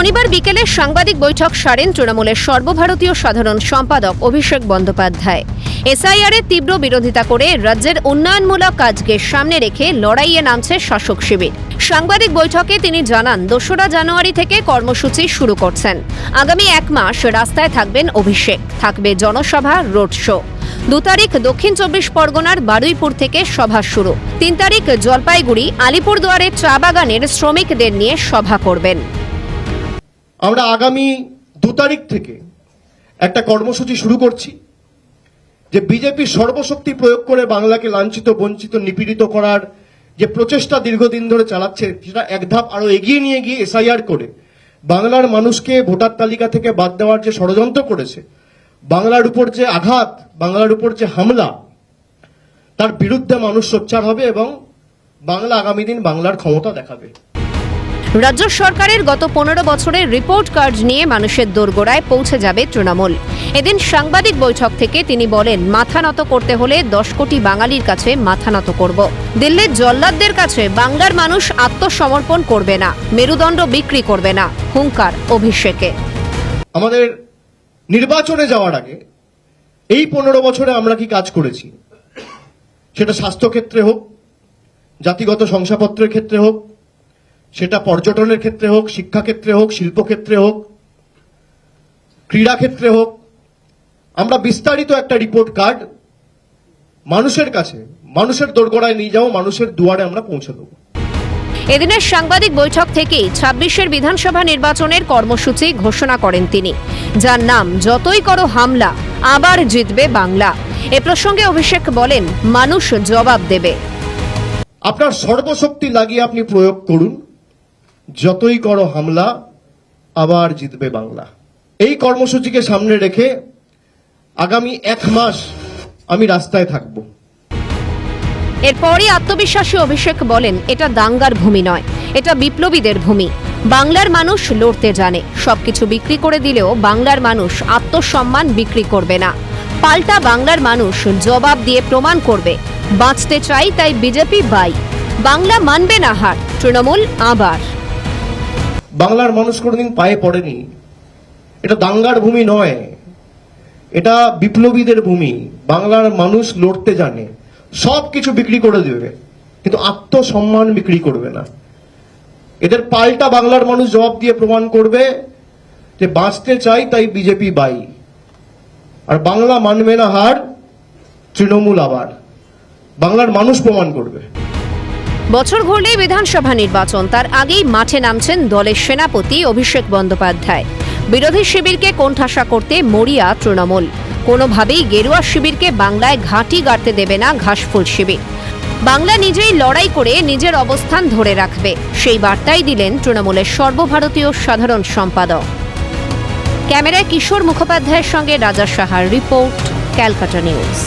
শনিবার বিকেলে সাংবাদিক বৈঠক সারেন তৃণমূলের সর্বভারতীয় সাধারণ সম্পাদক অভিষেক বন্দ্যোপাধ্যায়। এসআইআরের তীব্র বিরোধিতা করে রাজ্যের উন্নয়নমূলক কাজকে সামনে রেখে লড়াইয়ে নামছে শাসক শিবির। সাংবাদিক বৈঠকে তিনি জানান, ২রা জানুয়ারি থেকে কর্মসূচি শুরু করছেন। আগামী ১ মাস রাস্তায় থাকবেন অভিষেক, থাকবে জনসভা, রোড শো। ২ তারিখ দক্ষিণ ২৪ পরগনার বারুইপুর থেকে সভা শুরু। ৩ তারিখ জলপাইগুড়ি, আলিপুরদুয়ারের চা বাগানের শ্রমিকদের নিয়ে সভা করবেন। আমরা আগামী ২ তারিখ থেকে একটা কর্মসূচি শুরু করছি, যে বিজেপি সর্বশক্তি প্রয়োগ করে বাংলাকে লাঞ্ছিত, বঞ্চিত, নিপীড়িত করার যে প্রচেষ্টা দীর্ঘদিন ধরে চালাচ্ছে, সেটা এক ধাপ আরো এগিয়ে নিয়ে গিয়ে এসআইআর করে বাংলার মানুষকে ভোটার তালিকা থেকে বাদ দেওয়ার যে ষড়যন্ত্র করেছে, বাংলার উপর যে আঘাত, বাংলার উপর যে হামলা, তার বিরুদ্ধে মানুষ সোচ্চার হবে এবং বাংলা আগামী দিন বাংলার ক্ষমতা দেখাবে। রাজ্য সরকারের গত ১৫ বছরের রিপোর্ট কার্ড নিয়ে মানুষের দোরগোড়ায় পৌঁছে যাবে তৃণমূল। এদিন সাংবাদিক বৈঠক থেকে তিনি বলেন, মাথা নত করতে হলে ১০ কোটি বাঙালির কাছে মাথা নত করব। দিল্লির জল্লাদদের কাছে বাংলার মানুষ আত্মসমর্পণ করবে না, মেরুদণ্ড বিক্রি করবে না, হুঙ্কার অভিষেকে। আমাদের নির্বাচনে যাওয়ার আগে এই ১৫ বছরে আমরা কি কাজ করেছি, সেটা স্বাস্থ্যক্ষেত্রে হোক, জাতিগত শংসাপত্রের ক্ষেত্রে হোক, সেটা পর্যটনের ক্ষেত্রে হোক, শিক্ষাক্ষেত্রে হোক, শিল্পক্ষেত্রে হোক, ক্রীড়াক্ষেত্রে হোক, আমরা বিস্তারিত একটা রিপোর্ট কার্ড মানুষের কাছে, মানুষের দোরগোড়ায় নিয়ে যাবো, মানুষের দুয়ারে আমরা পৌঁছে দেবো। এদিনের সাংবাদিক বৈঠক থেকেই ২৬-এর বিধানসভা নির্বাচনের কর্মসূচি ঘোষণা করেন তিনি, যার নাম যতই করো হামলা, আবার জিতবে বাংলা। এ প্রসঙ্গে অভিষেক বলেন, মানুষ জবাব দেবে। আপনার সর্বশক্তি লাগিয়ে আপনি প্রয়োগ করুন, যতই করো হামলা, আবার জিতবে বাংলা। এই কর্মসূচিকে সামনে রেখে আগামী ১ মাস আমি রাস্তায় থাকব। এরপরই আত্মবিশ্বাসী অভিষেক বলেন, এটা দাঙ্গার ভূমি নয়, এটা বিপ্লবীদের ভূমি। বাংলার মানুষ লড়তে জানে, সবকিছু বিক্রি করে দিলেও বাংলার মানুষ আত্মসম্মান বিক্রি করবে না। পাল্টা বাংলার মানুষ জবাব দিয়ে প্রমাণ করবে, বাঁচতে চাই তাই বিজেপি বাই, বাংলা মানবে না হার, তৃণমূল আবার। বাংলার মানুষ কোনোদিন পায়ে পড়েনি, এটা দাঙ্গার ভূমি নয়, এটা বিপ্লবীদের ভূমি। বাংলার মানুষ লড়তে জানে, সবকিছু বিক্রি করে দেবে, কিন্তু আত্মসম্মান বিক্রি করবে না। এদের পাল্টা বাংলার মানুষ জবাব দিয়ে প্রমাণ করবে যে বাঁচতে চাই তাই বিজেপি বাই, আর বাংলা মানবে না হার, তৃণমূল আবার। বাংলার মানুষ প্রমাণ করবে। বছর ঘুরলেই বিধানসভা নির্বাচন, তার আগেই মাঠে নামছেন দলের সেনাপতি অভিষেক বন্দ্যোপাধ্যায়। বিরোধী শিবিরকে কোণঠাসা করতে মরিয়া তৃণমূল। কোনোভাবেই গেরুয়া শিবিরকে বাংলায় ঘাঁটি গাড়তে দেবে না ঘাসফুল শিবির। বাংলা নিজেই লড়াই করে নিজের অবস্থান ধরে রাখবে, সেই বার্তাই দিলেন তৃণমূলের সর্বভারতীয় সাধারণ সম্পাদক। ক্যামেরায় কিশোর মুখোপাধ্যায়ের সঙ্গে রাজা সাহার রিপোর্ট, ক্যালকাটা নিউজ।